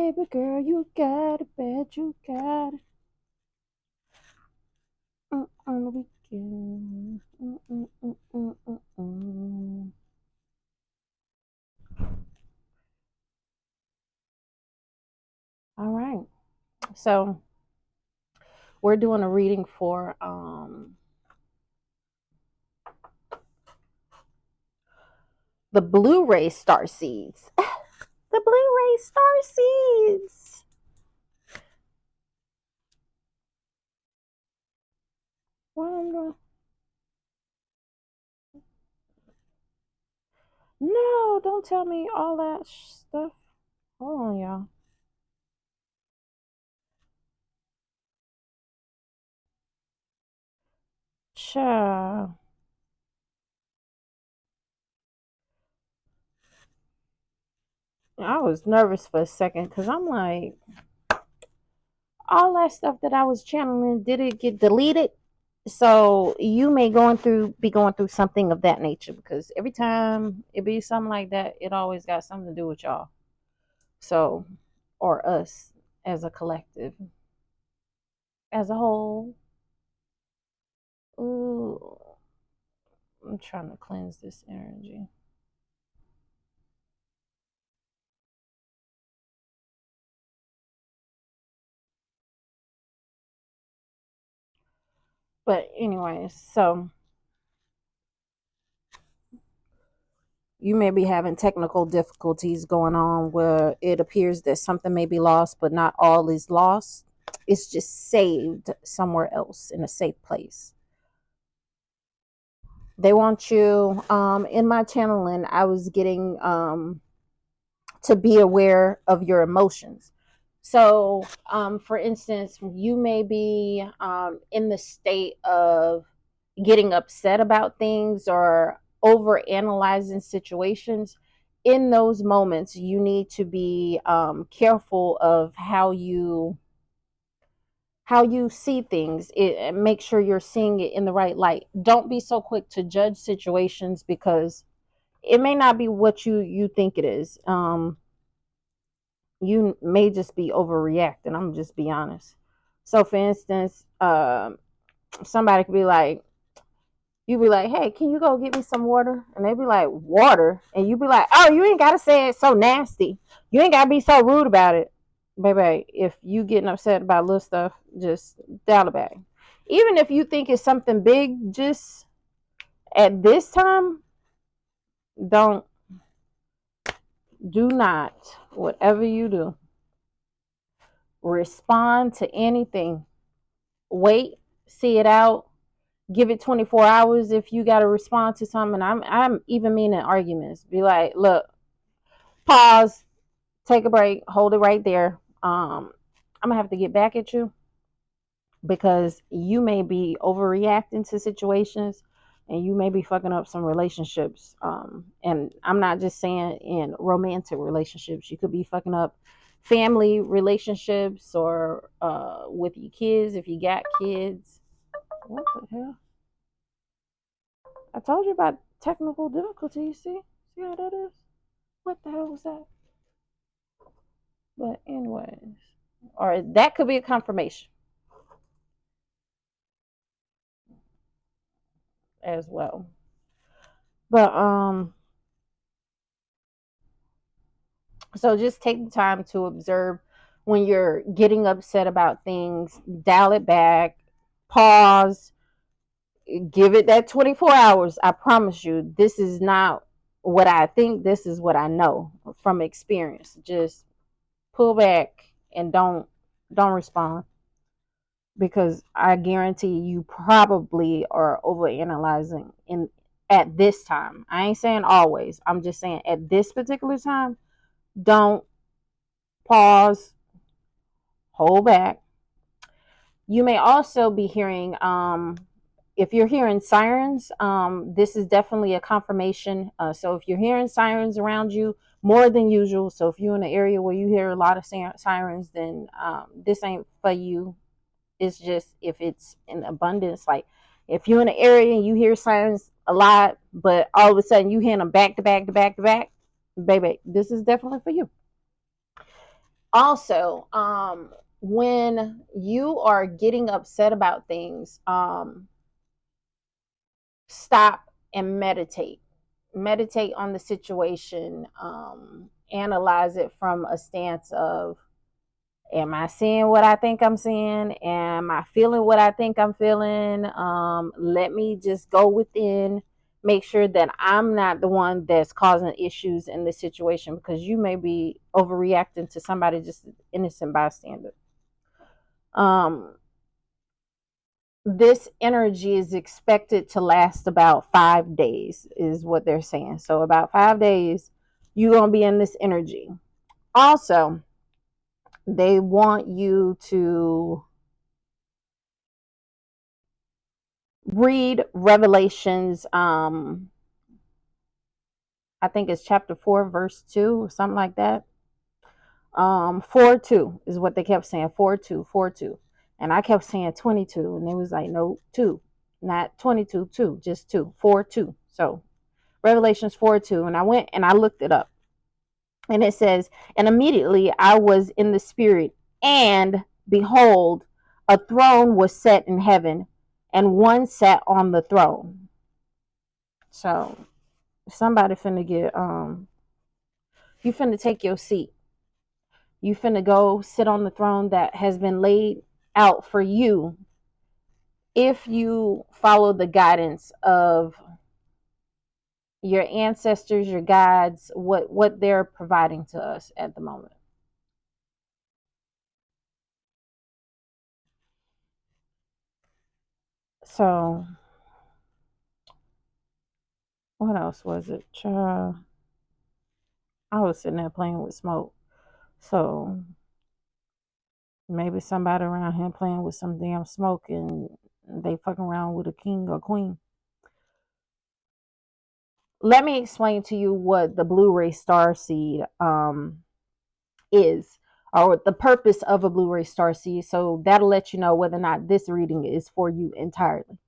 Baby girl, you got it, bet you got it. On the weekend. All right. So we're doing a reading for the Blueray Starseeds. The Blueray Starseeds. Well, no, don't tell me all that stuff. Hold on, y'all. Child. I was nervous for a second because I'm like, all that stuff that I was channeling, did it get deleted? So you may be going through something of that nature because every time it be something like that, it always got something to do with y'all. So, or us as a collective, as a whole. Ooh, I'm trying to cleanse this energy. But anyways, so you may be having technical difficulties going on where it appears that something may be lost, but not all is lost. It's just saved somewhere else in a safe place. They want you, in my channeling, I was getting to be aware of your emotions. So, for instance, you may be in the state of getting upset about things or over analyzing situations. In those moments, you need to be careful of how you see things. Make sure you're seeing it in the right light. Don't be so quick to judge situations because it may not be what you think it is. You may just be overreacting. I'm just be honest. So, for instance, somebody could be like, you be like, hey, can you go get me some water? And they be like, water? And you be like, oh, you ain't got to say it so nasty. You ain't got to be so rude about it. Baby, if you getting upset about little stuff, just dial it back. Even if you think it's something big, just at this time, don't, do not, whatever you do, respond to anything. Wait, see it out, give it 24 hours if you got to respond to something. I'm even meaning arguments. Be like, look, pause, take a break, hold it right there. I'm gonna have to get back at you because you may be overreacting to situations and you may be fucking up some relationships. And I'm not just saying in romantic relationships. You could be fucking up family relationships or with your kids if you got kids. What the hell? I told you about technical difficulties. See how that is? What the hell was that? But anyways, or that could be a confirmation as well. But so just take the time to observe when you're getting upset about things, dial it back, pause, give it that 24 hours. I promise you, this is not what I think, this is what I know from experience. Just pull back and don't respond because I guarantee you probably are overanalyzing in at this time. I ain't saying always. I'm just saying at this particular time, don't pause, hold back. You may also be hearing if you're hearing sirens, this is definitely a confirmation. So if you're hearing sirens around you more than usual, so if you're in an area where you hear a lot of sirens, then this ain't for you. It's just if it's in abundance, like if you're in an area and you hear sirens a lot, but all of a sudden you hear them back to back to back to back, baby, this is definitely for you. Also, when you are getting upset about things, stop and meditate on the situation, analyze it from a stance of, am I seeing what I think I'm seeing? Am I feeling what I think I'm feeling? Let me just go within, make sure that I'm not the one that's causing issues in this situation, because you may be overreacting to somebody, just innocent bystander. Um, this energy is expected to last about 5 days, is what they're saying. So about 5 days, you're gonna be in this energy. Also, they want you to read Revelations. I think it's chapter 4, verse 2, or something like that. 4:2 is what they kept saying. 4:2, 4:2, and I kept saying 22, and they was like, no, 2, not 22, 2, just 2, 4:2. So Revelations 4:2, and I went and I looked it up, and it says, and immediately I was in the spirit, and behold, a throne was set in heaven, and one sat on the throne. So somebody finna get you finna take your seat. You finna go sit on the throne that has been laid out for you if you follow the guidance of your ancestors, your guides, what they're providing to us at the moment. So what else was it? I was sitting there playing with smoke. So maybe somebody around here playing with some damn smoke, and they fucking around with a king or queen. Let me explain to you what the Blueray Starseed is, or the purpose of a Blueray Starseed. So that'll let you know whether or not this reading is for you entirely.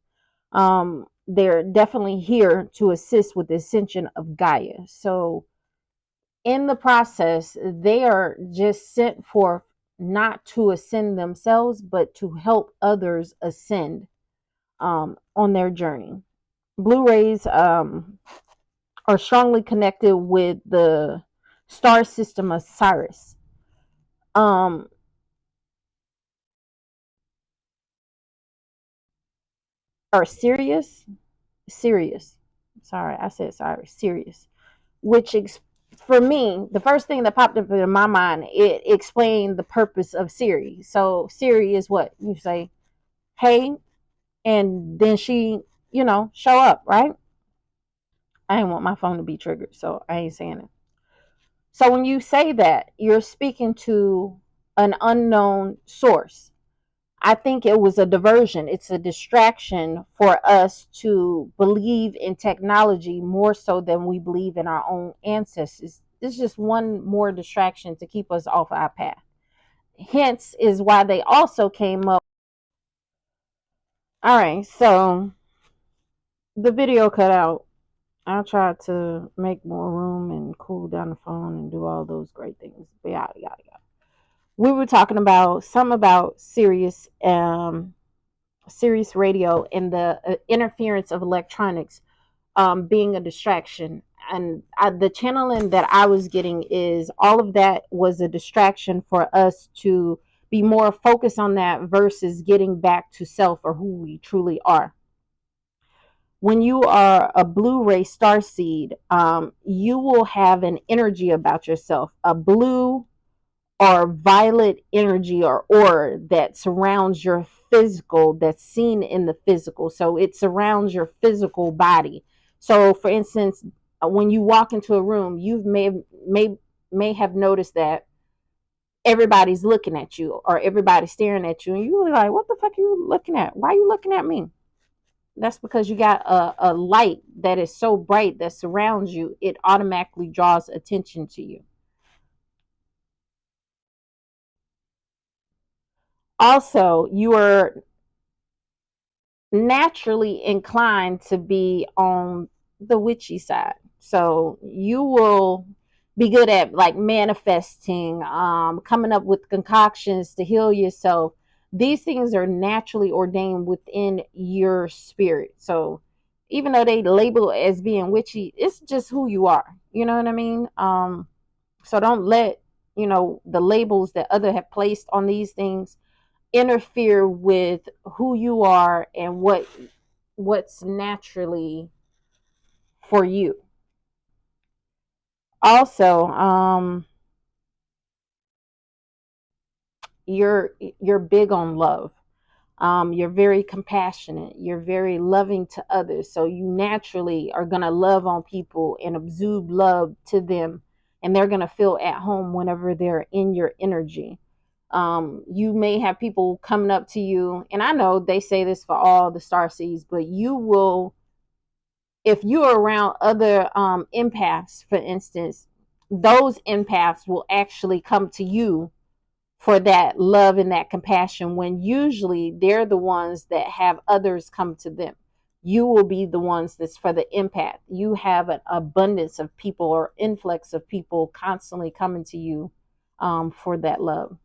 They're definitely here to assist with the ascension of Gaia. So in the process, they are just sent forth not to ascend themselves, but to help others ascend on their journey. Blu-rays are strongly connected with the star system of Sirius. Um, or Sirius. Sorry, I said sorry, Sirius. Which for me, the first thing that popped up in my mind, it explained the purpose of Siri. So Siri is what you say, hey, and then she, show up, right? I didn't want my phone to be triggered, so I ain't saying it. So when you say that, you're speaking to an unknown source. I think it was a diversion. It's a distraction for us to believe in technology more so than we believe in our own ancestors. It's just one more distraction to keep us off our path. Hence is why they also came up. All right, so the video cut out. I tried to make more room and cool down the phone and do all those great things. But yada yada yada. We were talking about something about Sirius radio and the interference of electronics being a distraction. And the channeling that I was getting is all of that was a distraction for us to be more focused on that versus getting back to self or who we truly are. When you are a Blueray starseed, you will have an energy about yourself, a blue or violet energy or aura that surrounds your physical, that's seen in the physical. So it surrounds your physical body. So for instance, when you walk into a room, you may have noticed that everybody's looking at you or everybody's staring at you, and you're like, what the fuck are you looking at? Why are you looking at me? That's because you got a light that is so bright that surrounds you, it automatically draws attention to you. Also, you are naturally inclined to be on the witchy side. So you will be good at like manifesting, coming up with concoctions to heal yourself. These things are naturally ordained within your spirit. So even though they label it as being witchy, it's just who you are. You know what I mean? So don't let, the labels that other have placed on these things interfere with who you are and what's naturally for you. Also, you're big on love. You're very compassionate. You're very loving to others. So you naturally are going to love on people and exude love to them. And they're going to feel at home whenever they're in your energy. You may have people coming up to you. And I know they say this for all the star seeds, but you will, if you're around other empaths, for instance, those empaths will actually come to you for that love and that compassion, when usually they're the ones that have others come to them. You will be the ones that's for the impact. You have an abundance of people or influx of people constantly coming to you for that love.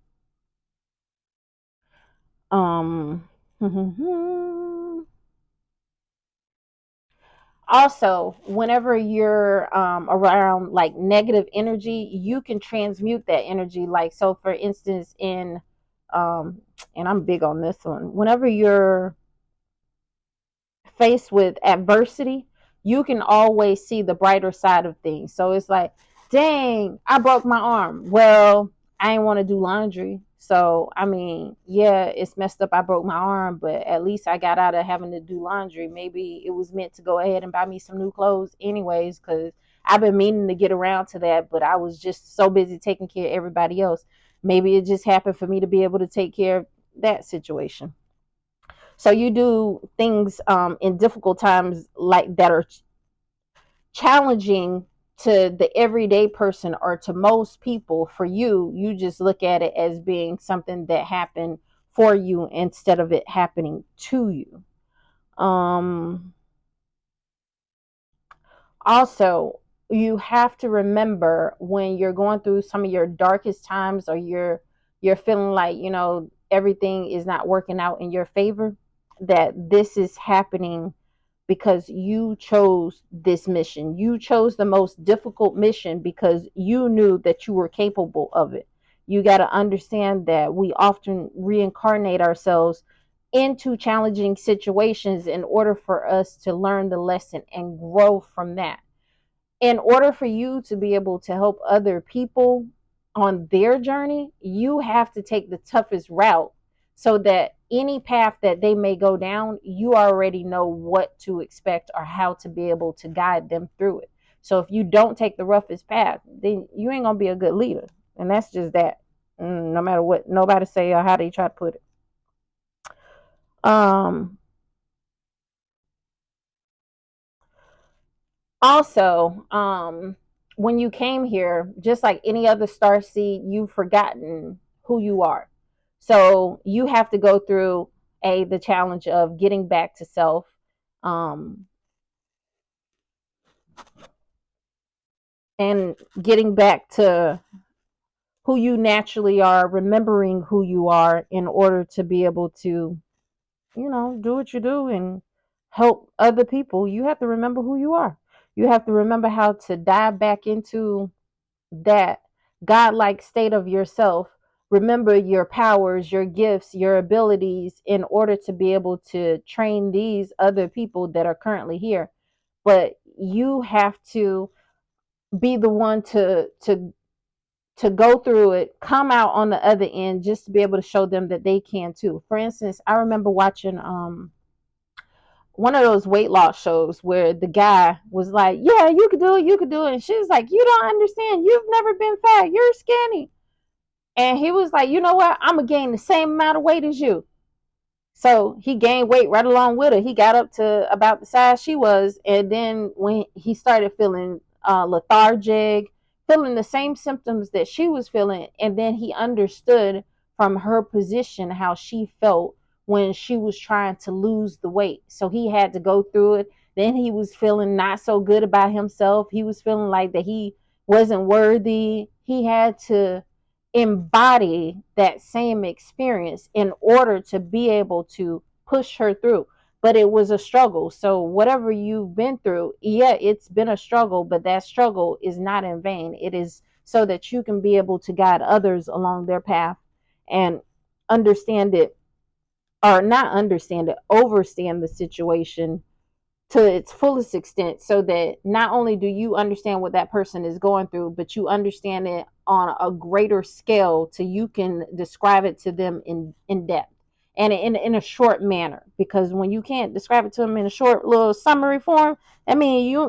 Um, Also, whenever you're around like negative energy, you can transmute that energy. Like, so for instance, um, and I'm big on this one, whenever you're faced with adversity, you can always see the brighter side of things. So it's like, dang, I broke my arm. Well, I didn't want to do laundry. So, I mean, yeah, it's messed up. I broke my arm, but at least I got out of having to do laundry. Maybe it was meant to go ahead and buy me some new clothes, anyways, because I've been meaning to get around to that, but I was just so busy taking care of everybody else. Maybe it just happened for me to be able to take care of that situation. So you do things in difficult times like that are challenging to the everyday person or to most people. For you, you just look at it as being something that happened for you instead of it happening to you. Um, Also, you have to remember when you're going through some of your darkest times, or you're feeling like, everything is not working out in your favor, that this is happening because you chose this mission. You chose the most difficult mission because you knew that you were capable of it. You got to understand that we often reincarnate ourselves into challenging situations in order for us to learn the lesson and grow from that. In order for you to be able to help other people on their journey, you have to take the toughest route, so that any path that they may go down, you already know what to expect or how to be able to guide them through it. So if you don't take the roughest path, then you ain't gonna be a good leader. And that's just that. No matter what nobody say or how they try to put it. Um Also, when you came here, just like any other star seed, you've forgotten who you are. So you have to go through the challenge of getting back to self, um, and getting back to who you naturally are, remembering who you are in order to be able to, do what you do and help other people. You have to remember who you are. You have to remember how to dive back into that godlike state of yourself. Remember your powers, your gifts, your abilities, in order to be able to train these other people that are currently here. But you have to be the one to go through it, come out on the other end, just to be able to show them that they can too. For instance, I remember watching one of those weight loss shows where the guy was like, "Yeah, you could do it, you could do it," and she was like, "You don't understand. You've never been fat. You're skinny." And he was like, "You know what? I'm gonna gain the same amount of weight as you." So he gained weight right along with her. He got up to about the size she was, and then when he started feeling lethargic, feeling the same symptoms that she was feeling, and then he understood from her position how she felt when she was trying to lose the weight. So he had to go through it. Then he was feeling not so good about himself. He was feeling like that he wasn't worthy. He had to embody that same experience in order to be able to push her through. But it was a struggle. So, whatever you've been through, yeah, it's been a struggle, but that struggle is not in vain. It is so that you can be able to guide others along their path and understand it, or not understand it, overstand the situation to its fullest extent, so that not only do you understand what that person is going through, but you understand it on a greater scale to you can describe it to them in depth and in a short manner. Because when you can't describe it to them in a short little summary form, I mean you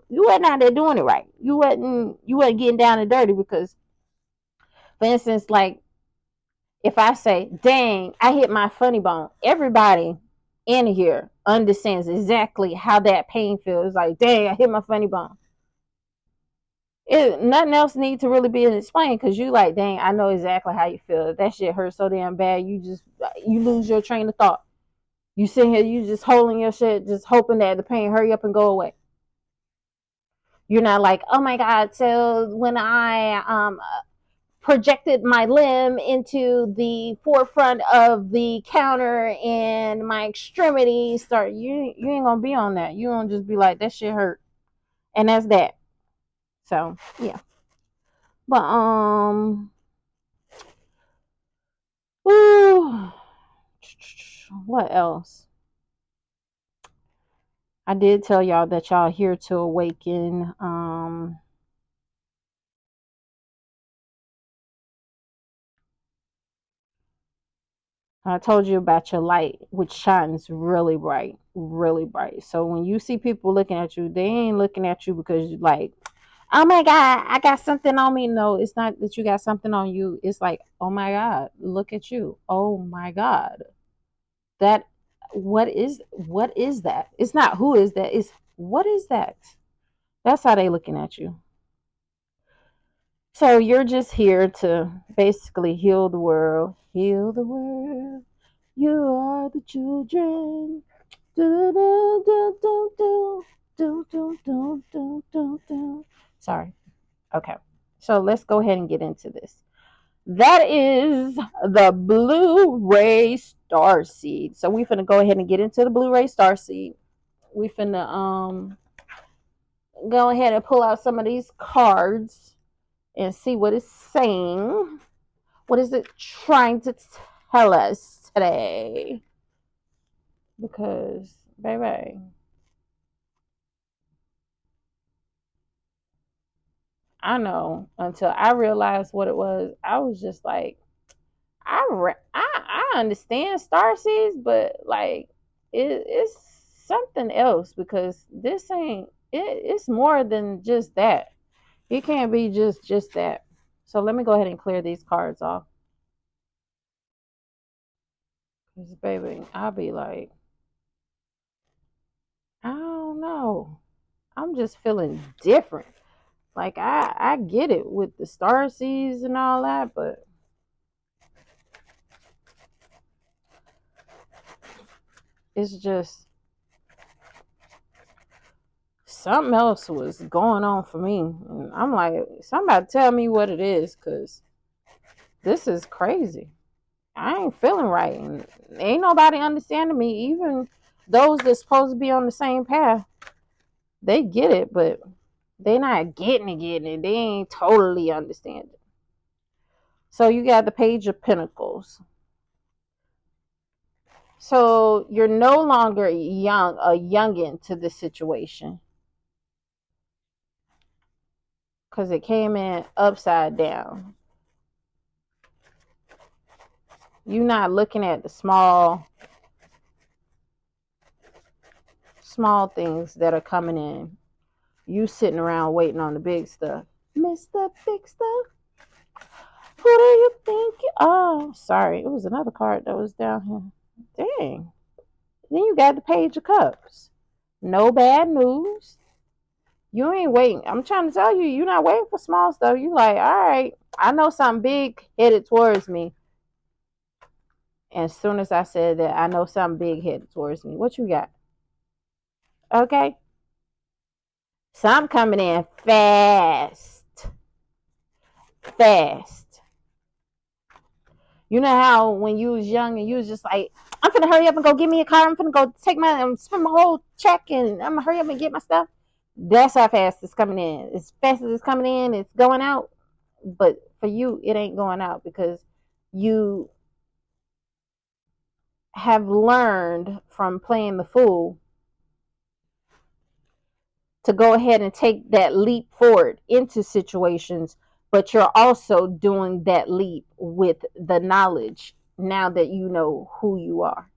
wasn't out there doing it right. You wasn't getting down and dirty. Because for instance, like, if I say, dang, I hit my funny bone, everybody in here understands exactly how that pain feels. Like, dang, I hit my funny bone. Nothing else needs to really be explained, because you like, dang, I know exactly how you feel. That shit hurts so damn bad. You lose your train of thought. You sit here, you just holding your shit, just hoping that the pain hurry up and go away. You're not like, oh my God, so when I projected my limb into the forefront of the counter and my extremities start, you ain't gonna be on that. You gonna just be like, that shit hurt. And that's that. So yeah. But whew, what else? I did tell y'all that y'all here to awaken. I told you about your light, which shines really bright, really bright. So when you see people looking at you, they ain't looking at you because you like, oh my God, I got something on me. No, it's not that you got something on you. It's like, oh my God, look at you. Oh my God. That what is that? It's not who is that, it's what is that? That's how they looking at you. So you're just here to basically heal the world. Heal the world. You are the children. Do, do, do, do, do. Do, do, do, do, do, do. Sorry. Okay. So let's go ahead and get into this. That is the Blueray Starseed. So we finna go ahead and get into the Blueray Starseed. We finna go ahead and pull out some of these cards and see what it's saying. What is it trying to tell us today? Because, baby, I know until I realized what it was, I was just like, I understand star seeds, but like it's something else, because this ain't it. It's more than just that. It can't be just that. So let me go ahead and clear these cards off. Cause baby, I'll be like, I don't know. I'm just feeling different. Like I get it with the star seeds and all that, but it's just something else was going on for me. And I'm like, somebody tell me what it is, because this is crazy. I ain't feeling right. And ain't nobody understanding me. Even those that's supposed to be on the same path, they get it, but they not getting it. They ain't totally understanding. So you got the Page of Pentacles. So you're no longer a youngin to this situation, because it came in upside down. You're not looking at the small things that are coming in. You sitting around waiting on the big stuff. Mr. Big Stuff, who do you think you are? Sorry, it was another card that was down here. Dang. Then you got the Page of Cups. No bad news. You ain't waiting. I'm trying to tell you, you're not waiting for small stuff. You like, all right, I know something big headed towards me. And as soon as I said that, I know something big headed towards me. What you got? Okay. Some coming in fast. fast. You know how when you was young and you was just like, I'm finna hurry up and go get me a car. I'm finna go take spend my whole check and I'm gonna hurry up and get my stuff. That's how fast it's coming in. As fast as it's coming in, it's going out. But for you, it ain't going out because you have learned from playing the fool to go ahead and take that leap forward into situations, but you're also doing that leap with the knowledge now that you know who you are.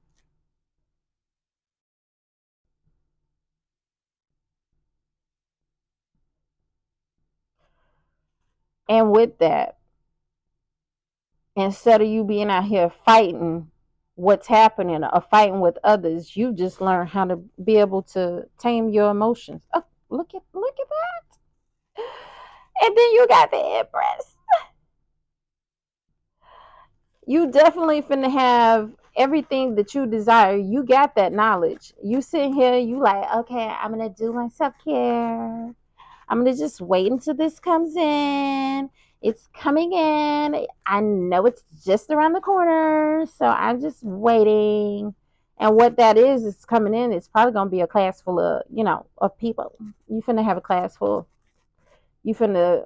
And with that, instead of you being out here fighting what's happening or fighting with others, you just learn how to be able to tame your emotions. Oh, look at that. And then you got the Empress. You definitely finna have everything that you desire. You got that knowledge. You sitting here, you like, okay, I'm gonna do my self-care. I'm gonna just wait until this comes in. It's coming in. I know it's just around the corner, so I'm just waiting. And what that is coming in. It's probably gonna be a class full of, of people. You finna have a class full. You finna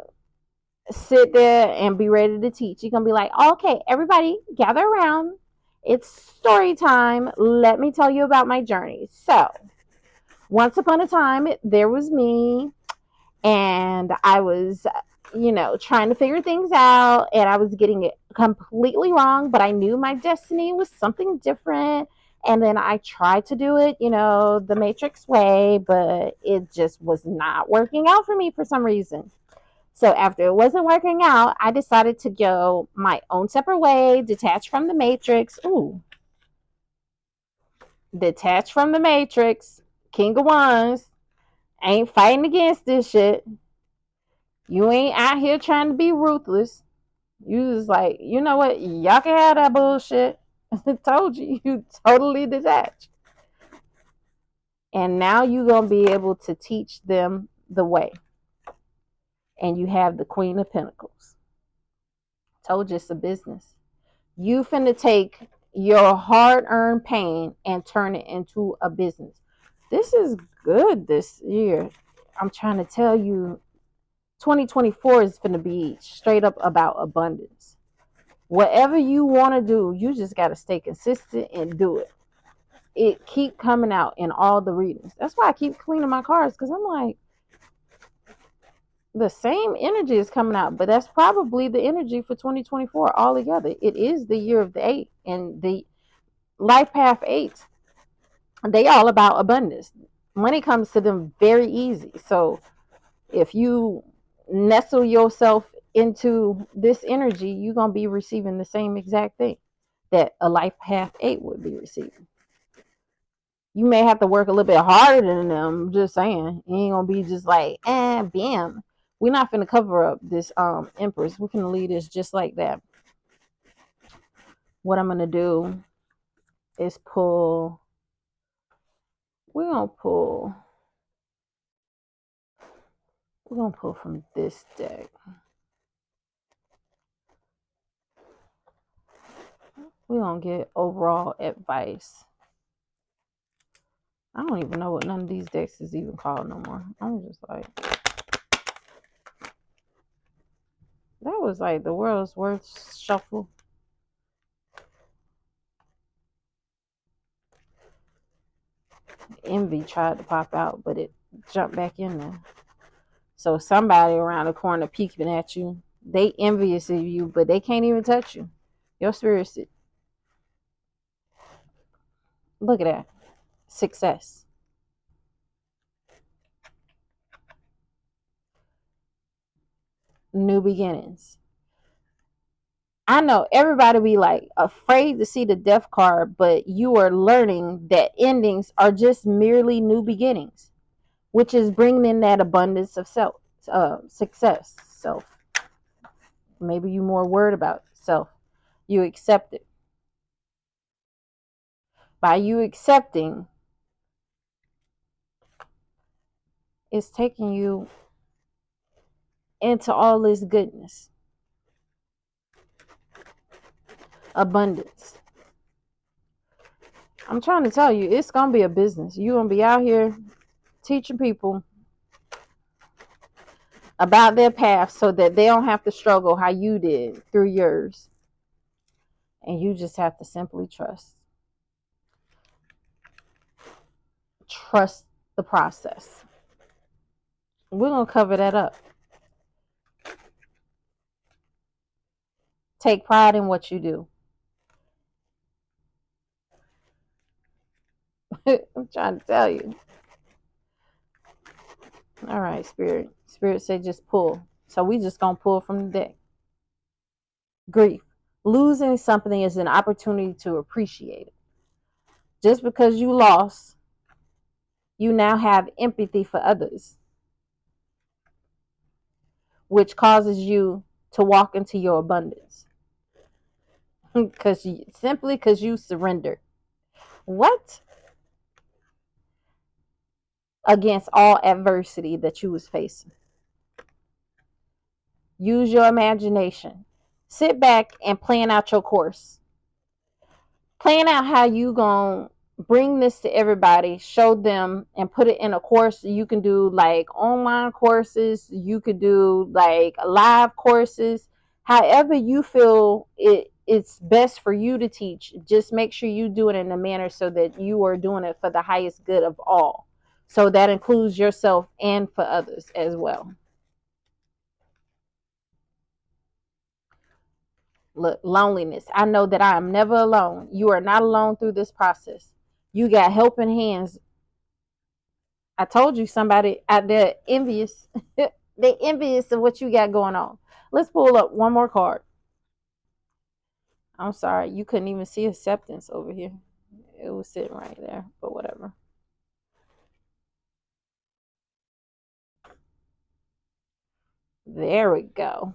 sit there and be ready to teach. You're gonna be like, okay, everybody, gather around. It's story time. Let me tell you about my journey. So, once upon a time, there was me and I was, trying to figure things out and I was getting it completely wrong, but I knew my destiny was something different. And then I tried to do it, the Matrix way, but it just was not working out for me for some reason. So after it wasn't working out, I decided to go my own separate way, detach from the Matrix. Ooh, detach from the Matrix. King of Wands. Ain't fighting against this shit. You ain't out here trying to be ruthless. You just like, you know what? Y'all can have that bullshit. I told you, you totally detached. And now you're going to be able to teach them the way. And you have the Queen of Pentacles. Told you it's a business. You finna take your hard-earned pain and turn it into a business. This is good this year. I'm trying to tell you, 2024 is going to be straight up about abundance. Whatever you want to do, you just got to stay consistent and do it. It keep coming out in all the readings. That's why I keep cleaning my cards, because I'm like, the same energy is coming out, but that's probably the energy for 2024 all together. It is the year of the 8, and the life path 8s, they all about abundance. Money comes to them very easy. So if you nestle yourself into this energy, you're going to be receiving the same exact thing that a life path 8 would be receiving. You may have to work a little bit harder than them. Just saying, you ain't gonna be just like, bam. We're not gonna cover up this Empress. We're gonna leave this just like that. What I'm gonna do is pull. We're gonna pull. We're gonna pull from this deck. We're gonna get overall advice. I don't even know what none of these decks is even called no more. I'm just like, that was like the world's worst shuffle. Envy tried to pop out, but it jumped back in there. So somebody around the corner peeking at you, they envious of you, but they can't even touch you. Your spirit, look at that. Success. New beginnings. I know everybody be like afraid to see the death card, but you are learning that endings are just merely new beginnings, which is bringing in that abundance of success. Self. Maybe you more worried about self. You accept it. By you accepting, it's taking you into all this goodness. abundance. I'm trying to tell you, it's going to be a business. You're going to be out here teaching people about their path so that they don't have to struggle how you did through yours. And you just have to simply trust. Trust the process. We're going to cover that up. Take pride in what you do. I'm trying to tell you. All right, Spirit. Spirit said just pull. So we just going to pull from the deck. Grief. Losing something is an opportunity to appreciate it. Just because you lost, you now have empathy for others, which causes you to walk into your abundance. Simply because you surrendered. What? Against all adversity that you was facing. Use your imagination. Sit back and plan out your course. Plan out how you gonna bring this to everybody, show them, and put it in a course. You can do like online courses, you could do like live courses, however you feel it's best for you to teach. Just make sure you do it in a manner so that you are doing it for the highest good of all. So that includes yourself and for others as well. Look, loneliness. I know that I am never alone. You are not alone through this process. You got helping hands. I told you somebody out there envious. They envious of what you got going on. Let's pull up one more card. I'm sorry, you couldn't even see acceptance over here. It was sitting right there, but whatever. There we go.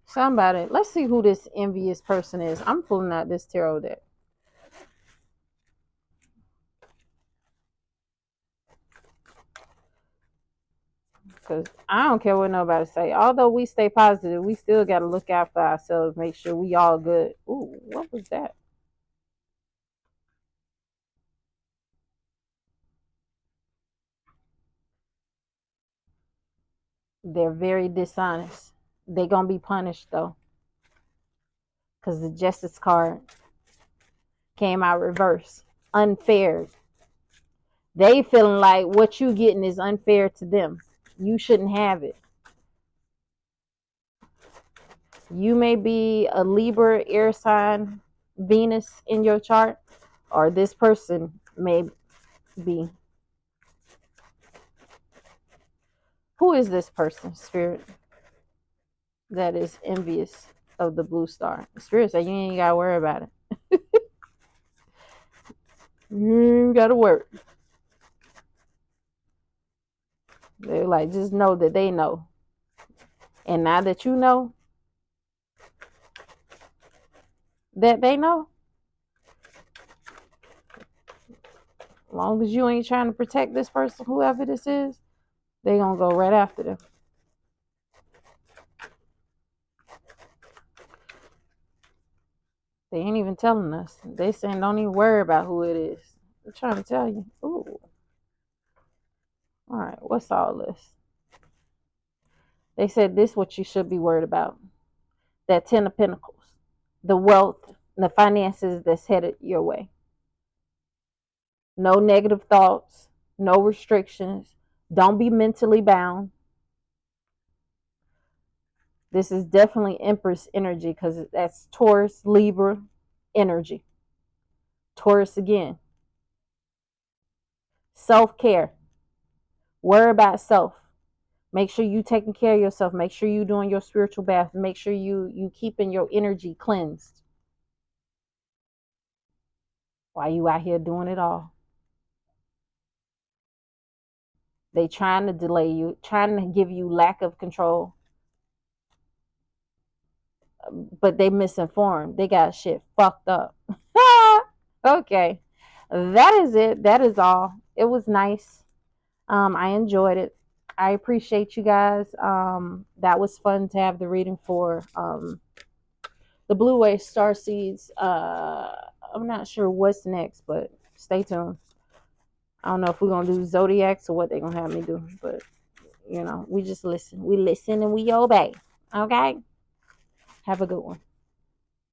Somebody, let's see who this envious person is. I'm pulling out this tarot deck. Because I don't care what nobody say. Although we stay positive, we still got to look out for ourselves, make sure we all good. Ooh, what was that? They're very dishonest. They're going to be punished, though. Because the justice card came out reverse. Unfair. They feeling like what you getting is unfair to them. You shouldn't have it. You may be a Libra, air sign, Venus in your chart, or this person may be. Who is this person, Spirit, that is envious of the blue star? Spirit said you ain't got to worry about it. You ain't got to worry. They're like, just know that they know. And now that you know that they know, as long as you ain't trying to protect this person, whoever this is, they gonna go right after them. They ain't even telling us. They saying don't even worry about who it is. I'm trying to tell you. Ooh. All right, what's all this? They said this is what you should be worried about. That 10 of Pentacles. The wealth, the finances that's headed your way. No negative thoughts, no restrictions. Don't be mentally bound. This is definitely Empress energy because that's Taurus, Libra energy. Taurus again. Self-care. Worry about self. Make sure you taking care of yourself. Make sure you doing your spiritual bath. Make sure you keeping your energy cleansed. While you out here doing it all. They trying to delay you, trying to give you lack of control. But they misinformed. They got shit fucked up. Okay. That is it. That is all. It was nice. I enjoyed it. I appreciate you guys. That was fun to have the reading for the Blueray Starseeds. I'm not sure what's next, but stay tuned. I don't know if we're gonna do zodiacs or what they're gonna have me do, but we just listen. We listen and we obey. Okay. Have a good one.